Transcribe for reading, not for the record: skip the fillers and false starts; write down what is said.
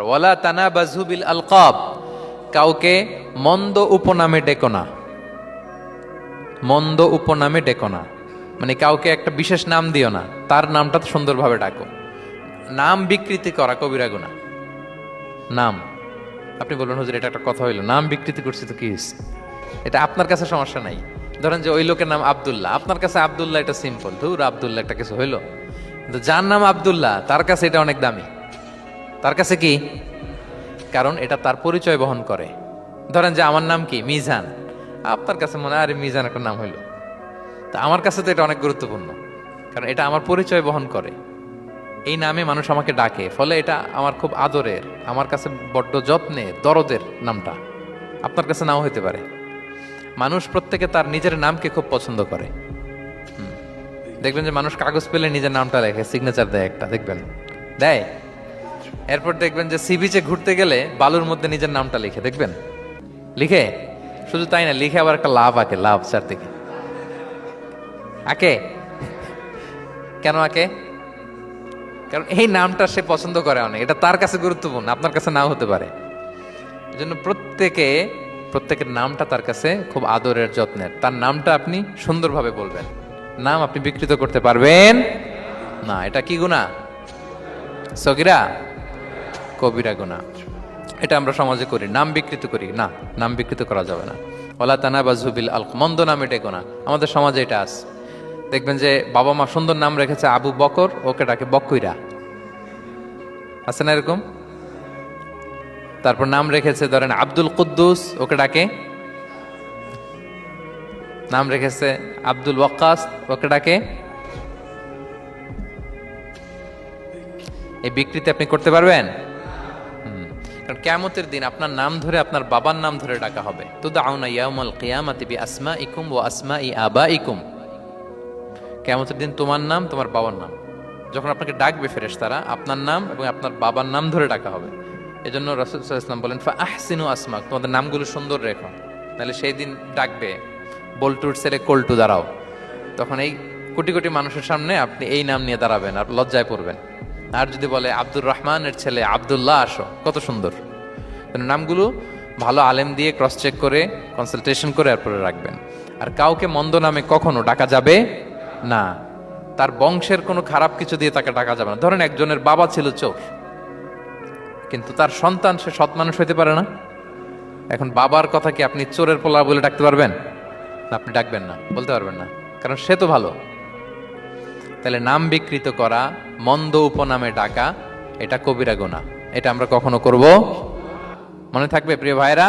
ওয়ালা তানাবাযু বিল আলকাব, কাউকে মন্দ উপনামে ডেকো না। মন্দ উপনামে ডেকো না মানে কাউকে একটা বিশেষ নাম দিও না, তার নামটা সুন্দরভাবে ডাকো। নাম বিকৃতি করা কবিরা গুনাহ। নাম আপনি বলুন হুজুর এটা একটা কথা হইলো, নাম বিকৃতি করছি তো কি হয়েছে? এটা আপনার কাছে সমস্যা নাই। ধরেন যে ওই লোকের নাম আব্দুল্লাহ, আপনার কাছে আব্দুল্লাহ এটা সিম্পল, ধুর আব্দুল্লাহ একটা কিছু হইলো। কিন্তু যার নাম আব্দুল্লাহ তার কাছে এটা অনেক দামি। তার কাছে কি? কারণ এটা তার পরিচয় বহন করে। ধরেন যে আমার নাম কি মিজান, আপনার কাছে মনে হয় আরে মিজান একটা নাম হইলো, তা আমার কাছে তো এটা অনেক গুরুত্বপূর্ণ, কারণ এটা আমার পরিচয় বহন করে। এই নামে মানুষ আমাকে ডাকে, ফলে এটা আমার খুব আদরের, আমার কাছে বড্ড যত্নের, দরদের নামটা। আপনার কাছে নাও হইতে পারে। মানুষ প্রত্যেকে তার নিজের নামকে খুব পছন্দ করে। দেখবেন যে মানুষ কাগজ পেলে নিজের নামটা লেখে, সিগনেচার দেয় একটা, দেখবেন দেয়। এরপর দেখবেন যে সি বিচে ঘুরতে গেলে বালুর মধ্যে নিজের নামটা লিখে, দেখবেন লিখে। শুধু তাই না, লিখে আবার একটা লাভ আঁকে, লাভ চারদিকে আঁকে। কেন আঁকে? কারণ এই নামটা সে পছন্দ করে অনেক, এটা তার কাছে গুরুত্বপূর্ণ, আপনার কাছে নাও হতে পারে। এই জন্য প্রত্যেকের নামটা তার কাছে খুব আদরের, যত্নের। তার নামটা আপনি সুন্দরভাবে বলবেন। নাম আপনি বিকৃত করতে পারবেন না। এটা কি গুনাহ? সগীরা কবিরা গুনাহ। এটা আমরা সমাজে করি, নাম বিকৃত করি না, নাম বিকৃত করা যাবে না। ওয়ালা তানাবাযু বিল আলকাব, মন্দ নামে ডেকো না। আমাদের সমাজে এটা আছে। দেখবেন যে বাবা মা সুন্দর নাম রেখেছে আবু বকর, ওকে ডাকে বকইরা, আছে না এরকম? তারপর নাম রেখেছে ধরেন আব্দুল কুদ্দুস, ওকে ডাকে। নাম রেখেছে আব্দুল ওয়াক্কাস, ওকে ডাকে। এই বিকৃতি আপনি করতে পারবেন? কারণ কিয়ামতের দিন আপনার নাম ধরে, আপনার বাবার নাম ধরে ডাকা হবে। তুদআউনা ইয়াউমাল কিয়ামাতি বিআসমাইকুম ওয়া আসমাই আবাইকুম। কিয়ামতের দিন তোমার নাম, তোমার বাবার নাম, যখন আপনাকে ডাকবে ফেরেশতারা, আপনার নাম এবং আপনার বাবার নাম ধরে ডাকা হবে। এজন্য রাসূল সাল্লাল্লাহু আলাইহি ওয়াসাল্লাম বলেন ফাআহসিনু আসমাক, তোমাদের নামগুলো সুন্দর রেখো, তাহলে সেই দিন ডাকবে বল্টুর ছেলে কল্টু দাঁড়াও, তখন এই কোটি কোটি মানুষের সামনে আপনি এই নাম নিয়ে দাঁড়াবেন আর লজ্জায় পড়বেন। আর যদি বলে আব্দুর রহমানের ছেলে আব্দুল্লাহ আসো, কত সুন্দর। নামগুলো ভালো আলেম দিয়ে ক্রস চেক করে, কনসালটেশন করে এরপরে রাখবেন। আর কাউকে মন্দ নামে কখনো ডাকা যাবে না। তার বংশের কোনো খারাপ কিছু দিয়ে তাকে ডাকা যাবে না। ধরেন একজনের বাবা ছিল চোর, কিন্তু তার সন্তান সে সৎ মানুষ হইতে পারে না। এখন বাবার কথা কি আপনি চোরের পোলা বলে ডাকতে পারবেন? আপনি ডাকবেন না, বলতে পারবেন না, কারণ সে তো ভালো। তাহলে নাম বিকৃত করা, মন্দ উপনামে ডাকা, এটা কবিরা গুনাহ। এটা আমরা কখনো করব? মনে থাকবে প্রিয় ভাইরা।